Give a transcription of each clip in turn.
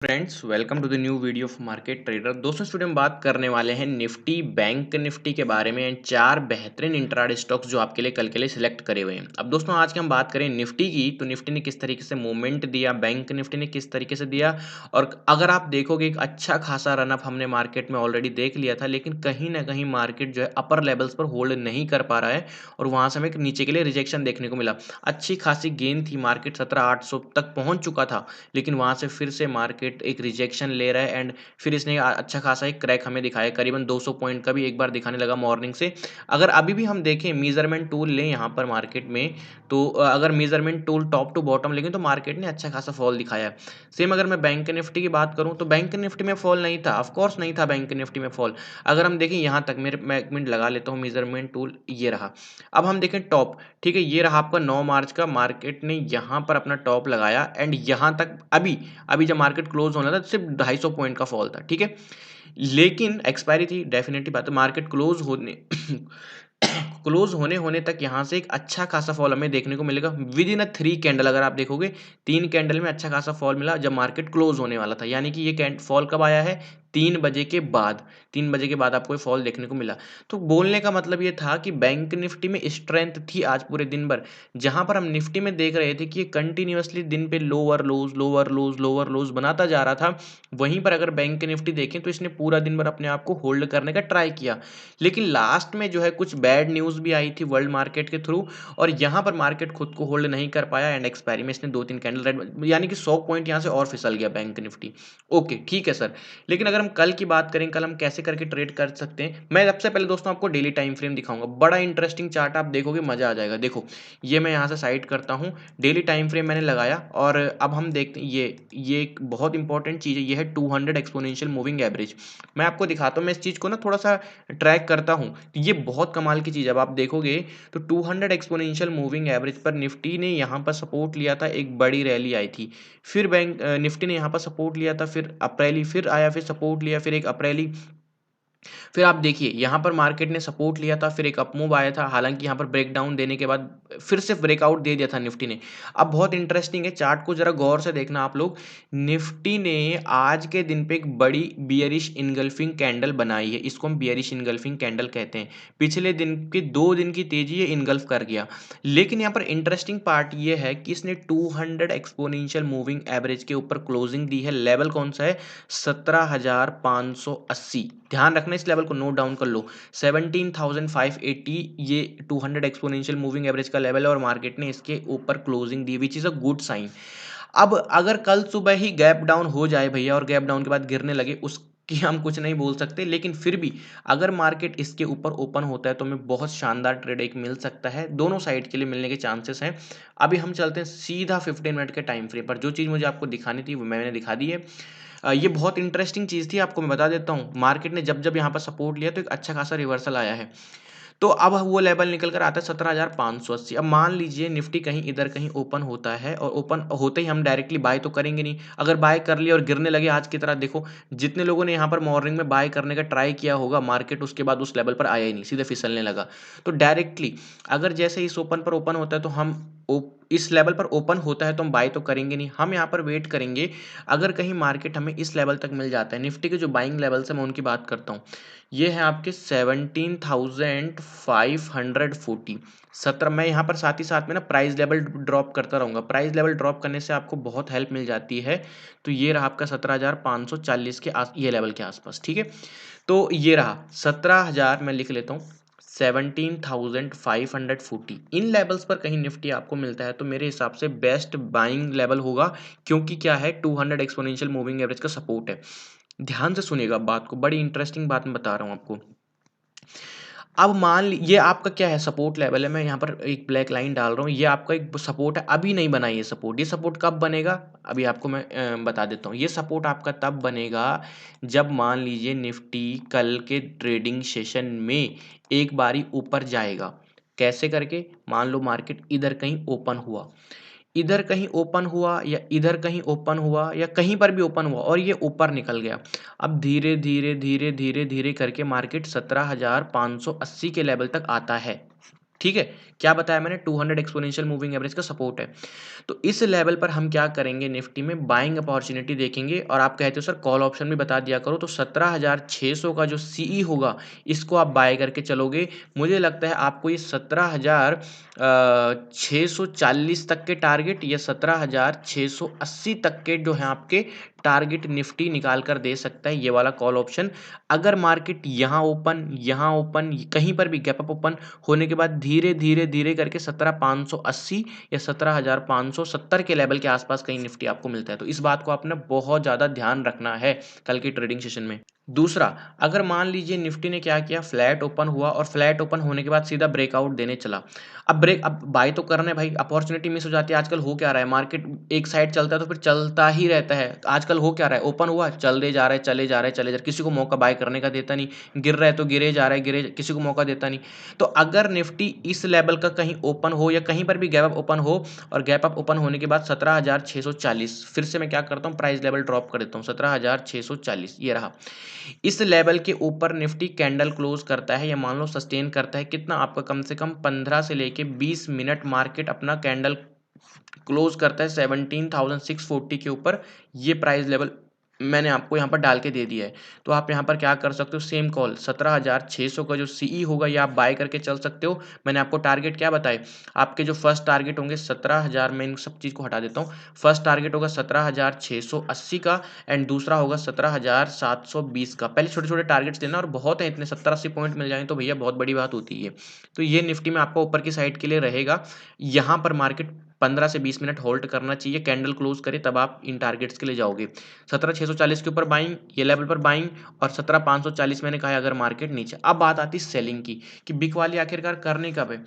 Friends welcome to the new video of market trader. दोस्तों studio हम बात करने वाले हैं निफ्टी बैंक निफ्टी के बारे में एंड चार बेहतरीन इंट्राडे स्टॉक्स जो आपके लिए कल के लिए सिलेक्ट करे हुए हैं। अब दोस्तों आज की हम बात करें निफ्टी की, तो निफ्टी ने किस तरीके से मूवमेंट दिया, बैंक निफ्टी ने किस तरीके से दिया। और अगर आप देखोगे एक अच्छा खासा रनअप हमने मार्केट में ऑलरेडी देख लिया था, लेकिन कहीं ना कहीं मार्केट जो है अपर लेवल्स पर होल्ड नहीं कर पा रहा है और वहां से हमें नीचे के लिए रिजेक्शन देखने को मिला। अच्छी खासी गेन थी, मार्केट 17,800 तक पहुंच चुका था, लेकिन वहां से फिर से मार्केट एक रिजेक्शन ले रहा है एंड फिर इसने अच्छा खासा एक क्रैक हमें दिखाया, करीबन 200 पॉइंट का भी एक बार दिखाने लगा मॉर्निंग से। अगर अभी भी हम देखें मेजरमेंट टूल लें यहाँ पर मार्केट में, तो अगर measurement tool top to bottom लेंगे तो मार्केट ने अच्छा खासा फॉल दिखाया है। सेम अगर मैं बैंक निफ्टी की बात करूं तो बैंक निफ्टी में फॉल नहीं था, ऑफकोर्स नहीं था बैंक निफ्टी में फॉल। अगर हम देखें यहाँ तक, मेरे मैं एक मिनट लगा लेता हूँ, मेजरमेंट टूल ये रहा। अब हम देखें टॉप, ठीक है, ये रहा आपका 9 मार्च का, मार्केट ने यहाँ पर अपना टॉप लगाया एंड यहाँ तक अभी अभी जब मार्केट क्लोज होना था सिर्फ 250 पॉइंट का फॉल था, ठीक है। लेकिन एक्सपायरी थी, डेफिनेटली बात है, मार्केट क्लोज होने क्लोज होने होने तक यहाँ से एक अच्छा खासा फॉल हमें देखने को मिलेगा विद इन अ 3 कैंडल। अगर आप देखोगे 3 कैंडल में अच्छा खासा फॉल मिला जब मार्केट क्लोज होने वाला था, यानी कि ये फॉल कब आया है, 3 बजे के बाद। 3 बजे के बाद आपको ये फॉल देखने को मिला। तो बोलने का मतलब ये था कि बैंक निफ्टी में स्ट्रेंथ थी आज पूरे दिन भर। जहां पर हम निफ्टी में देख रहे थे कि ये कंटिन्यूअसली दिन पे लोअर लोज लोअर लोज लोअर लोज बनाता जा रहा था, वहीं पर अगर बैंक निफ्टी देखें तो इसने पूरा दिन भर अपने आप को होल्ड करने का ट्राई किया। लेकिन लास्ट में जो है कुछ बैड न्यूज़ भी आई थी वर्ल्ड मार्केट के थ्रू, और यहाँ पर मार्केट खुद को होल्ड नहीं कर पाया एंड एक्सपायरी में इसने 2-3 कैंडल रेड, यानी कि 100 पॉइंट यहाँ से और फिसल गया बैंक निफ्टी। ओके ठीक है सर। लेकिन अगर हम कल की बात करें, कल हम कैसे करके ट्रेड कर सकते हैं, मैं सबसे पहले दोस्तों आपको डेली टाइम फ्रेम दिखाऊंगा। बड़ा इंटरेस्टिंग चार्ट, आप देखोगे मजा आ जाएगा। देखो ये मैं यहाँ से साइड करता हूँ, डेली टाइम फ्रेम मैंने लगाया और अब हम देखते हैं ये एक बहुत इंपॉर्टेंट चीज़ है, ये है 200 एक्सपोनेंशियल मूविंग एवरेज। मैं आपको दिखाता हूँ, मैं इस चीज़ को ना थोड़ा सा ट्रैक करता हूँ, ये बहुत कमाल की चीज़ है। अब आप देखोगे तो 200 एक्सपोनेंशियल मूविंग एवरेज पर निफ्टी ने यहाँ पर सपोर्ट लिया था, एक बड़ी रैली आई थी। फिर बैंक निफ्टी ने यहाँ पर सपोर्ट लिया था, फिर अप्रैली फिर आया, फिर सपोर्ट लिया, फिर एक अप्रैली, फिर आप देखिए यहाँ पर मार्केट ने सपोर्ट लिया था, फिर एक अप मूव आया था, हालांकि यहाँ पर ब्रेकडाउन देने के बाद फिर से ब्रेकआउट दे दिया था निफ्टी ने। अब बहुत इंटरेस्टिंग है, चार्ट को जरा गौर से देखना आप लोग। निफ्टी ने आज के दिन पे एक बड़ी बियरिश इनगल्फिंग कैंडल बनाई है, इसको हम बियरिश इनगल्फिंग कैंडल कहते हैं। पिछले दिन की 2 दिन की तेजी ये इनगल्फ कर गया। लेकिन यहाँ पर इंटरेस्टिंग पार्ट ये है कि इसने 200 एक्सपोनेंशियल मूविंग एवरेज के ऊपर क्लोजिंग दी है। लेवल कौन सा है, 17,580। ध्यान रखना, इस लेवल को नोट डाउन कर लो, 17,580 ये 200 एक्सपोनेंशियल मूविंग एवरेज का लेवल है और मार्केट ने इसके ऊपर क्लोजिंग दी, which is a good sign. अब अगर कल सुबह ही गैप डाउन हो जाए भैया और गैप डाउन के बाद गिरने लगे, उसकी हम कुछ नहीं बोल सकते, लेकिन फिर भी अगर मार्केट इसके ऊपर ओपन होता है तो हमें बहुत शानदार ट्रेड एक मिल सकता है, दोनों साइड के लिए मिलने के चांसेस हैं। अभी हम चलते हैं सीधा 15 मिनट के टाइम फ्रेम पर। जो चीज़ मुझे आपको दिखानी थी वो मैंने दिखा दी है। ये बहुत इंटरेस्टिंग चीज़ थी, आपको मैं बता देता हूँ। मार्केट ने जब जब यहाँ पर सपोर्ट लिया तो एक अच्छा खासा रिवर्सल आया है। तो अब वो लेवल निकल कर आता है 17,580। अब मान लीजिए निफ्टी कहीं इधर कहीं ओपन होता है और ओपन होते ही हम डायरेक्टली बाय तो करेंगे नहीं। अगर बाय कर लिया और गिरने लगे आज की तरह, देखो जितने लोगों ने यहाँ पर मॉर्निंग में बाय करने का ट्राई किया होगा, मार्केट उसके बाद उस लेवल पर आया ही नहीं, सीधे फिसलने लगा। तो डायरेक्टली अगर जैसे इस ओपन पर ओपन होता है तो हम इस लेवल पर ओपन होता है तो हम बाय तो करेंगे नहीं, हम यहाँ पर वेट करेंगे। अगर कहीं मार्केट हमें इस लेवल तक मिल जाता है, निफ्टी के जो बाइंग लेवल्स है मैं उनकी बात करता हूँ, ये है आपके 17,540। 17, मैं यहाँ पर साथ ही साथ में ना प्राइस लेवल ड्रॉप करता रहूँगा, प्राइस लेवल ड्रॉप करने से आपको बहुत हेल्प मिल जाती है। तो ये रहा आपका 17,540 के आस, ये लेवल के आसपास, ठीक है। तो ये रहा 17,000, मैं लिख लेता हूँ 17,540। इन लेवल्स पर कहीं निफ्टी आपको मिलता है तो मेरे हिसाब से बेस्ट बाइंग लेवल होगा, क्योंकि क्या है, 200 एक्सपोनेंशियल मूविंग एवरेज का सपोर्ट है। ध्यान से सुनिएगा बात को, बड़ी इंटरेस्टिंग बात मैं बता रहा हूँ आपको। अब मान ली ये आपका क्या है, सपोर्ट लेवल है, मैं यहाँ पर एक ब्लैक लाइन डाल रहा हूँ, ये आपका एक सपोर्ट है, अभी नहीं बना ये सपोर्ट। ये सपोर्ट कब बनेगा, अभी आपको मैं बता देता हूँ। ये सपोर्ट आपका तब बनेगा जब मान लीजिए निफ्टी कल के ट्रेडिंग सेशन में एक बारी ऊपर जाएगा। कैसे करके, मान लो मार्केट इधर कहीं ओपन हुआ, इधर कहीं ओपन हुआ या इधर कहीं ओपन हुआ या कहीं पर भी ओपन हुआ और ये ऊपर निकल गया। अब धीरे धीरे धीरे धीरे धीरे करके मार्केट 17,580 के लेवल तक आता है। ठीक है, क्या बताया मैंने 200 एक्स्पोनेंशियल मूविंग एवरेज का सपोर्ट है। तो इस लेवल पर हम क्या करेंगे, निफ्टी में बाइंग अपॉर्चुनिटी देखेंगे और आप कहते हो सर कॉल ऑप्शन भी बता दिया करो, तो 17,600 का जो सीई होगा इसको आप बाय करके चलोगे। मुझे लगता है आपको ये 17,640 तक के टारगेट या 17,680 तक के जो है आपके टारगेट निफ्टी निकाल कर दे सकता है ये वाला कॉल ऑप्शन। अगर मार्केट यहाँ ओपन कहीं पर भी गैप अप ओपन होने के बाद धीरे धीरे धीरे करके 17,580 या 17,570 के लेवल के आसपास कहीं निफ्टी आपको मिलता है, तो इस बात को आपने बहुत ज़्यादा ध्यान रखना है कल की ट्रेडिंग सेशन में। दूसरा, अगर मान लीजिए निफ्टी ने क्या किया, फ्लैट ओपन हुआ और फ्लैट ओपन होने के बाद सीधा ब्रेकआउट देने चला। अब बाय तो करना है भाई, अपॉर्चुनिटी मिस हो जाती है। आजकल हो क्या रहा है, मार्केट एक साइड चलता है तो फिर चलता ही रहता है। आजकल हो क्या रहा है, ओपन हुआ चलते जा रहा है, चले जा रहे हैं, चले जा रहे, किसी को मौका बाय करने का देता नहीं, गिर रहा है तो गिरे जा रहा है, किसी को मौका देता नहीं। तो अगर निफ्टी इस लेवल का कहीं ओपन हो या कहीं पर भी गैप अप ओपन हो और गैप अप ओपन होने के बाद 17,640, फिर से मैं क्या करता हूँ, प्राइस लेवल ड्रॉप कर देता हूँ, 17,640 ये रहा। इस लेवल के ऊपर निफ्टी कैंडल क्लोज करता है या मान लो सस्टेन करता है, कितना आपका कम से कम 15 से लेके 20 मिनट मार्केट अपना कैंडल क्लोज करता है 17,640 के ऊपर। ये प्राइस लेवल मैंने आपको यहाँ पर डाल के दे दिया है। तो आप यहाँ पर क्या कर सकते हो, सेम कॉल 17,600 का जो सीई होगा ये आप बाय करके चल सकते हो। मैंने आपको टारगेट क्या बताए, आपके जो फर्स्ट टारगेट होंगे 17,000, मैं इन सब चीज़ को हटा देता हूँ। फर्स्ट टारगेट होगा 17,680 का एंड दूसरा होगा 17,720 का। पहले छोटे छोटे टारगेट्स देना, और बहुत है इतने, 70-80 पॉइंट मिल जाए तो भैया बहुत बड़ी बात होती है। तो ये निफ्टी में आपका ऊपर की साइड के लिए रहेगा। यहाँ पर मार्केट 15 से 20 मिनट होल्ड करना चाहिए, कैंडल क्लोज करे तब आप इन टारगेट्स के लिए जाओगे। 17,640 के ऊपर बाइंग, ये लेवल पर बाइंग, और 17,540 मैंने कहा अगर मार्केट नीचे। अब बात आती है सेलिंग की कि बिक वाली आखिरकार करने कब है।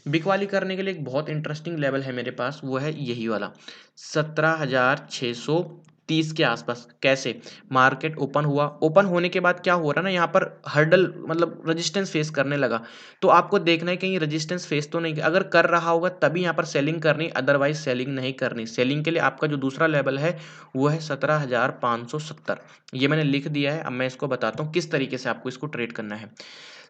बिक वाली करने के लिए एक बहुत इंटरेस्टिंग लेवल है मेरे पास, वो है यही वाला 17,630 के आसपास। कैसे, मार्केट ओपन हुआ, ओपन होने के बाद क्या हो रहा है ना, यहाँ पर हर्डल मतलब रेजिस्टेंस फेस करने लगा। तो आपको देखना है कहीं रेजिस्टेंस फेस तो नहीं, अगर कर रहा होगा तभी यहाँ पर सेलिंग करनी, अदरवाइज सेलिंग नहीं करनी। सेलिंग के लिए आपका जो दूसरा लेवल है वो है 17,570। ये मैंने लिख दिया है। अब मैं इसको बताता हूँ किस तरीके से आपको इसको ट्रेड करना है।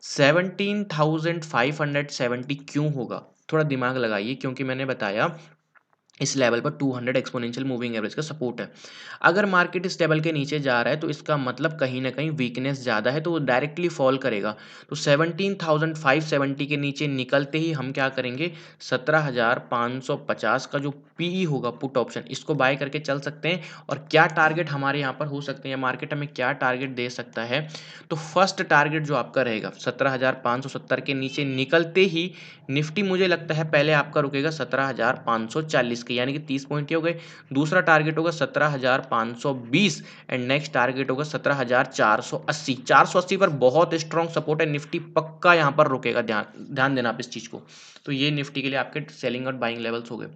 17,570 क्यों होगा, थोड़ा दिमाग लगाइए, क्योंकि मैंने बताया इस लेवल पर 200 एक्सपोनेंशियल मूविंग एवरेज का सपोर्ट है। अगर मार्केट इस लेवल के नीचे जा रहा है तो इसका मतलब कहीं ना कहीं वीकनेस ज़्यादा है, तो वो डायरेक्टली फॉल करेगा। तो 17,570 के नीचे निकलते ही हम क्या करेंगे, 17,550 का जो पीई होगा पुट ऑप्शन, इसको बाय करके चल सकते हैं। और क्या टारगेट हमारे यहाँ पर हो सकते हैं, मार्केट हमें क्या टारगेट दे सकता है, तो फर्स्ट टारगेट जो आपका रहेगा 17,570 के नीचे निकलते ही निफ्टी मुझे लगता है पहले आपका रुकेगा 17,540 के, यानी कि 30 पॉइंट के हो गए। दूसरा टारगेट होगा 17,520 एंड नेक्स्ट टारगेट होगा 17,480। 480 पर बहुत स्ट्रॉन्ग सपोर्ट है, निफ्टी पक्का यहाँ पर रुकेगा, ध्यान ध्यान देना आप इस चीज़ को। तो ये निफ्टी के लिए आपके सेलिंग और बाइंग लेवल्स हो गए।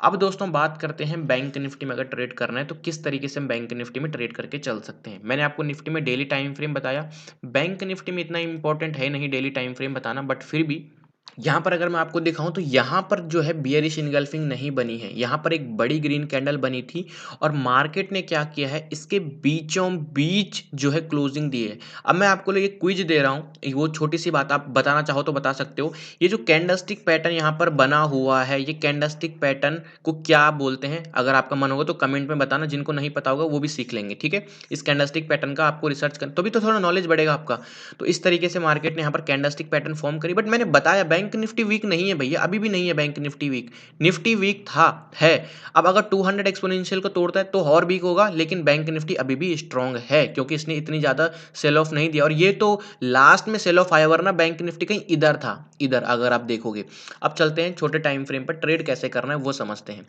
अब दोस्तों बात करते हैं बैंक निफ्टी में अगर ट्रेड करना है तो किस तरीके से हम बैंक निफ्टी में ट्रेड करके चल सकते हैं। मैंने आपको निफ्टी में डेली टाइम फ्रेम बताया, बैंक निफ्टी में इतना इंपॉर्टेंट है नहीं डेली टाइम फ्रेम बताना, बट फिर भी यहाँ पर अगर मैं आपको दिखाऊं तो यहाँ पर जो है बियरिश इनगल्फिंग नहीं बनी है, यहाँ पर एक बड़ी ग्रीन कैंडल बनी थी और मार्केट ने क्या किया है, इसके बीचों बीच जो है क्लोजिंग दी है। अब मैं आपको लिए क्विज दे रहा हूँ, वो छोटी सी बात आप बताना चाहो तो बता सकते हो। ये जो कैंडलस्टिक पैटर्न यहाँ पर बना हुआ है, ये कैंडलस्टिक पैटर्न को क्या बोलते हैं, अगर आपका मन होगा तो कमेंट में बताना, जिनको नहीं पता होगा वो भी सीख लेंगे, ठीक है। इस कैंडलस्टिक पैटर्न का आपको रिसर्च कर तो भी तो थोड़ा नॉलेज बढ़ेगा आपका। तो इस तरीके से मार्केट ने यहाँ पर कैंडलस्टिक पैटर्न फॉर्म करी, बट मैंने बताया बैंक निफ्टी वीक नहीं है भैया, अभी भी नहीं है bank Nifty weak. Nifty weak था, है। अब अगर 200 एक्सपोनेंशियल को तोड़ता है तो और वीक होगा, लेकिन बैंक निफ्टी अभी भी स्ट्रांग है क्योंकि इसने इतनी ज्यादा सेल ऑफ नहीं दिया। और ये तो लास्ट में सेल ऑफ आया, वरना बैंक निफ्टी कहीं इधर था, इधर अगर आप देखोगे। अब चलते हैं छोटे टाइम फ्रेम पर ट्रेड कैसे करना है वो समझते हैं।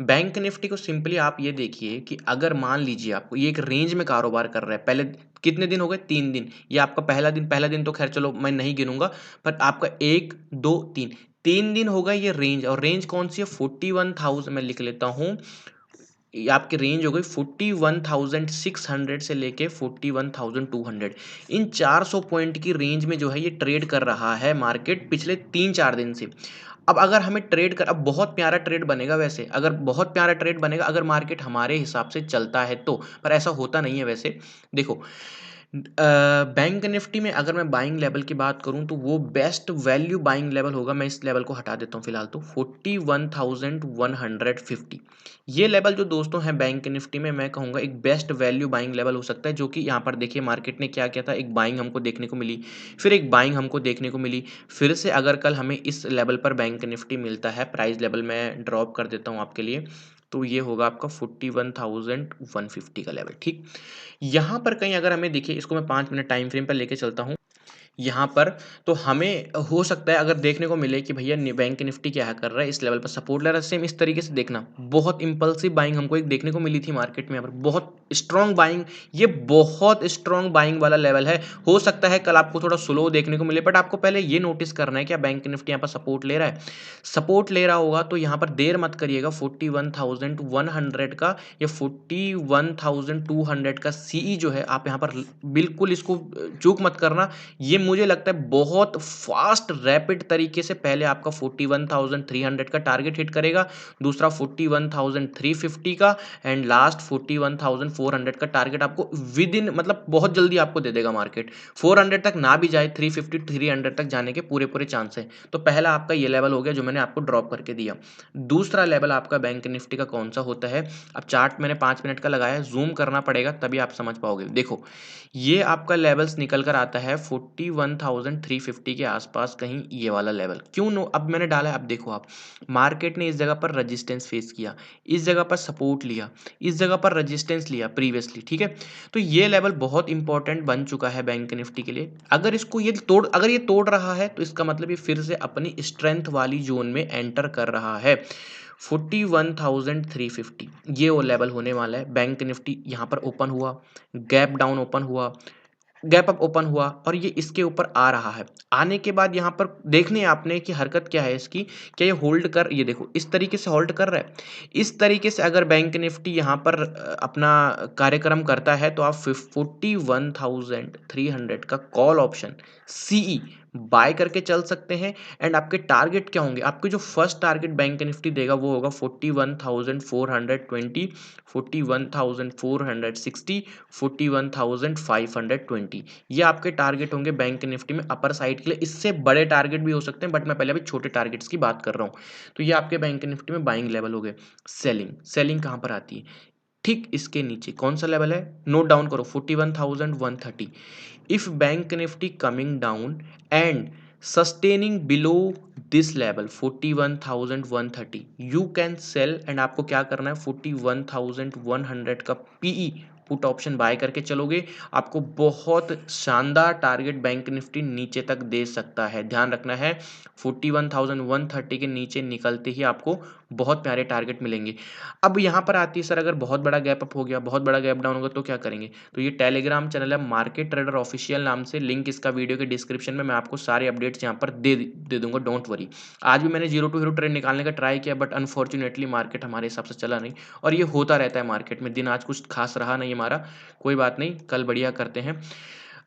बैंक निफ्टी को सिंपली आप ये देखिए कि अगर मान लीजिए आपको ये एक रेंज में कारोबार कर रहा है, पहले कितने दिन हो गए, 3 दिन, ये आपका पहला दिन तो खैर चलो मैं नहीं गिनूंगा, पर आपका 1 2 3 3 दिन होगा ये रेंज। और रेंज कौन सी है, 41,000, मैं लिख लेता हूं, ये आपकी रेंज हो गई 41,600 से लेके 41,200। इन 400 पॉइंट की रेंज में जो है ये ट्रेड कर रहा है मार्केट पिछले 3-4 दिन से। अब अगर हमें ट्रेड कर, अब बहुत प्यारा ट्रेड बनेगा वैसे, अगर बहुत प्यारा ट्रेड बनेगा अगर मार्केट हमारे हिसाब से चलता है तो, पर ऐसा होता नहीं है वैसे। देखो, बैंक निफ्टी में अगर मैं बाइंग लेवल की बात करूं तो वो बेस्ट वैल्यू बाइंग लेवल होगा। मैं इस लेवल को हटा देता हूं फिलहाल, तो 41,150 ये लेवल जो दोस्तों है बैंक निफ्टी में, मैं कहूंगा एक बेस्ट वैल्यू बाइंग लेवल हो सकता है। जो कि यहाँ पर देखिए मार्केट ने क्या किया था, एक बाइंग हमको देखने को मिली, फिर एक बाइंग हमको देखने को मिली, फिर से अगर कल हमें इस लेवल पर बैंक निफ्टी मिलता है, प्राइस लेवल मैं ड्रॉप कर देता हूँ आपके लिए, तो ये होगा आपका 41,150 का लेवल। ठीक, यहाँ पर कहीं अगर हमें देखिए, इसको मैं 5 मिनट टाइम फ्रेम पर लेके चलता हूँ यहाँ पर, तो हमें हो सकता है अगर देखने को मिले कि भैया बैंक निफ्टी क्या कर रहा है, इस लेवल पर सपोर्ट ले रहा है, सेम इस तरीके से देखना, बहुत इंपल्सिव बाइंग हमको एक देखने को मिली थी मार्केट में, यहाँ पर बहुत स्ट्रॉन्ग बाइंग, ये बहुत स्ट्रॉन्ग बाइंग वाला लेवल है। हो सकता है कल आपको थोड़ा स्लो देखने को मिले, बट आपको पहले ये नोटिस करना है कि बैंक निफ्टी यहाँ पर सपोर्ट ले रहा है। सपोर्ट ले रहा होगा तो यहाँ पर देर मत करिएगा, 41,100 का या 41,200 का सीई जो है, आप यहाँ पर बिल्कुल इसको चूक मत करना। ये मुझे लगता है बहुत फास्ट रैपिड तरीके से पहले आपका 41,300 का टारगेट हिट करेगा, दूसरा 41,350 का, एंड लास्ट 41,400 का टारगेट आपको विद इन, मतलब बहुत जल्दी आपको दे देगा मार्केट। 400 तक ना भी जाए, 350 300 तक जाने के पूरे पूरे चांस है। तो पहला आपका ये लेवल हो गया जो मैंने आपको ड्रॉप करके दिया। दूसरा लेवल आपका बैंक निफ्टी का कौन सा होता है, अब चार्ट मैंने 5 मिनट का लगाया है, जूम करना पड़ेगा तभी आप समझ पाओगे। देखो ये आपका लेवल्स निकल कर आता है 41,350 के आसपास, कहीं ये वाला लेवल क्यों नो, अब मैंने डाला है, अब देखो आप, मार्केट ने इस जगह पर रेजिस्टेंस फेस किया, इस जगह पर सपोर्ट लिया, इस जगह पर रेजिस्टेंस लिया प्रीवियसली, ठीक है। तो ये लेवल बहुत इंपॉर्टेंट बन चुका है बैंक निफ्टी के लिए। अगर इसको ये तोड़, अगर ये तोड़ रहा है तो इसका मतलब ये फिर से अपनी स्ट्रेंथ वाली जोन में एंटर कर रहा है। 41,350 ये वो लेवल होने वाला है। बैंक निफ्टी यहाँ पर ओपन हुआ, गैप डाउन ओपन हुआ, गैप अप ओपन हुआ और ये इसके ऊपर आ रहा है। आने के बाद यहाँ पर देखनी है आपने कि हरकत क्या है इसकी, क्या ये होल्ड कर, ये देखो इस तरीके से होल्ड कर रहा है। इस तरीके से अगर बैंक निफ्टी यहाँ पर अपना कार्यक्रम करता है तो आप 41,300 का कॉल ऑप्शन सीई बाय करके चल सकते हैं। एंड आपके टारगेट क्या होंगे, आपके जो फर्स्ट टारगेट बैंक निफ्टी देगा वो होगा 41,420, 41,460, 41,520, ये आपके टारगेट होंगे बैंक निफ्टी में अपर साइड के लिए। इससे बड़े टारगेट भी हो सकते हैं, बट मैं पहले अभी छोटे टारगेट्स की बात कर रहा हूँ। तो ये आपके बैंक निफ्टी में बाइंग लेवल हो गए। सेलिंग, सेलिंग कहाँ पर आती है, ठीक इसके नीचे कौन सा लेवल है, नोट डाउन करो, 41,130। If bank Nifty coming down and sustaining below this level 41,130 you can sell। And आपको क्या करना है, 41,100 का पीई पुट ऑप्शन बाय करके चलोगे, आपको बहुत शानदार टारगेट बैंक निफ्टी नीचे तक दे सकता है। ध्यान रखना है 41,130 के नीचे निकलते ही आपको बहुत प्यारे टारगेट मिलेंगे। अब यहाँ पर आती है सर, अगर बहुत बड़ा गैप अप हो गया, बहुत बड़ा गैप डाउन होगा तो क्या करेंगे, तो ये टेलीग्राम चैनल है मार्केट ट्रेडर ऑफिशियल नाम से, लिंक इसका वीडियो के डिस्क्रिप्शन में, मैं आपको सारे अपडेट्स यहाँ पर दे दूंगा, डोंट वरी। आज भी मैंने जीरो टू हीरो ट्रेड निकालने का ट्राई किया, बट अनफॉर्चुनेटली मार्केट हमारे हिसाब से चला नहीं, और ये होता रहता है मार्केट में, दिन आज कुछ खास रहा नहीं हमारा, कोई बात नहीं, कल बढ़िया करते हैं।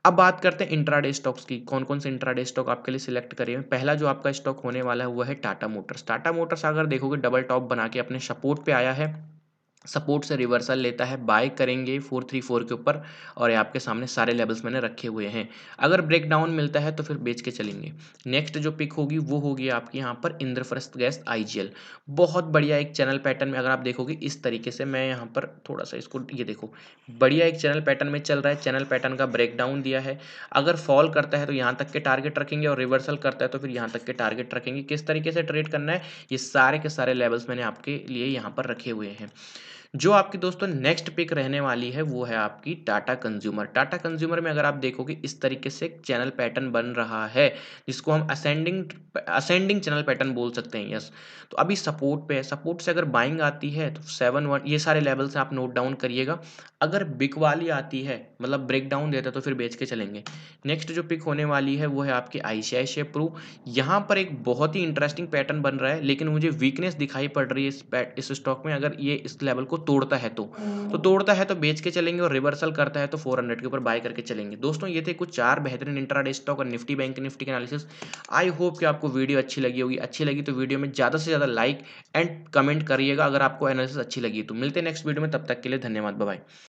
अब बात करते हैं इंट्राडे स्टॉक्स की, कौन कौन से इंट्राडे स्टॉक आपके लिए सिलेक्ट करें। पहला जो आपका स्टॉक होने वाला है वो है टाटा मोटर्स। टाटा मोटर्स अगर देखोगे डबल टॉप बना के अपने सपोर्ट पे आया है, सपोर्ट से रिवर्सल लेता है, बाय करेंगे 434 के ऊपर, और ये आपके सामने सारे लेवल्स मैंने रखे हुए हैं। अगर ब्रेक डाउन मिलता है तो फिर बेच के चलेंगे। नेक्स्ट जो पिक होगी वो होगी आपकी यहाँ पर इंद्रप्रस्थ गैस आईजीएल। बहुत बढ़िया एक चैनल पैटर्न में अगर आप देखोगे इस तरीके से, मैं यहाँ पर थोड़ा सा इसको, ये देखो बढ़िया एक चैनल पैटर्न में चल रहा है, चैनल पैटर्न का ब्रेक डाउन दिया है। अगर फॉल करता है तो यहाँ तक के टारगेट रखेंगे, और रिवर्सल करता है तो फिर यहाँ तक के टारगेट रखेंगे। किस तरीके से ट्रेड करना है, ये सारे के सारे लेवल्स मैंने आपके लिए यहाँ पर रखे हुए हैं। जो आपकी दोस्तों नेक्स्ट पिक रहने वाली है वो है आपकी टाटा कंज्यूमर। टाटा कंज्यूमर में अगर आप देखोगे इस तरीके से एक चैनल पैटर्न बन रहा है, जिसको हम असेंडिंग चैनल पैटर्न बोल सकते हैं। यस, तो अभी सपोर्ट पे है, सपोर्ट से अगर बाइंग आती है तो 7-1, ये सारे लेवल्स आप नोट डाउन करिएगा। अगर बिक वाली आती है, मतलब ब्रेक डाउन देता है, तो फिर बेच के चलेंगे। नेक्स्ट जो पिक होने वाली है वो है आपकी आईसीआईसीआई प्रू। यहाँ पर एक बहुत ही इंटरेस्टिंग पैटर्न बन रहा है, लेकिन मुझे वीकनेस दिखाई पड़ रही है इस स्टॉक में। अगर ये इस लेवल को तोड़ता है तो तोड़ता है तो बेच के चलेंगे, और रिवर्सल करता है तो 400 के ऊपर बाय करके चलेंगे। दोस्तों ये थे कुछ 4 बेहतरीन इंट्राडे स्टॉक और निफ्टी बैंक निफ्टी के एनालिसिस। आई होप कि आपको वीडियो अच्छी लगी होगी। अच्छी लगी तो वीडियो में ज़्यादा से ज़्यादा लाइक एंड कमेंट करिएगा अगर आपको एनालिसिस अच्छी लगी तो। मिलते हैं नेक्स्ट वीडियो में, तब तक के लिए धन्यवाद, बाय बाय।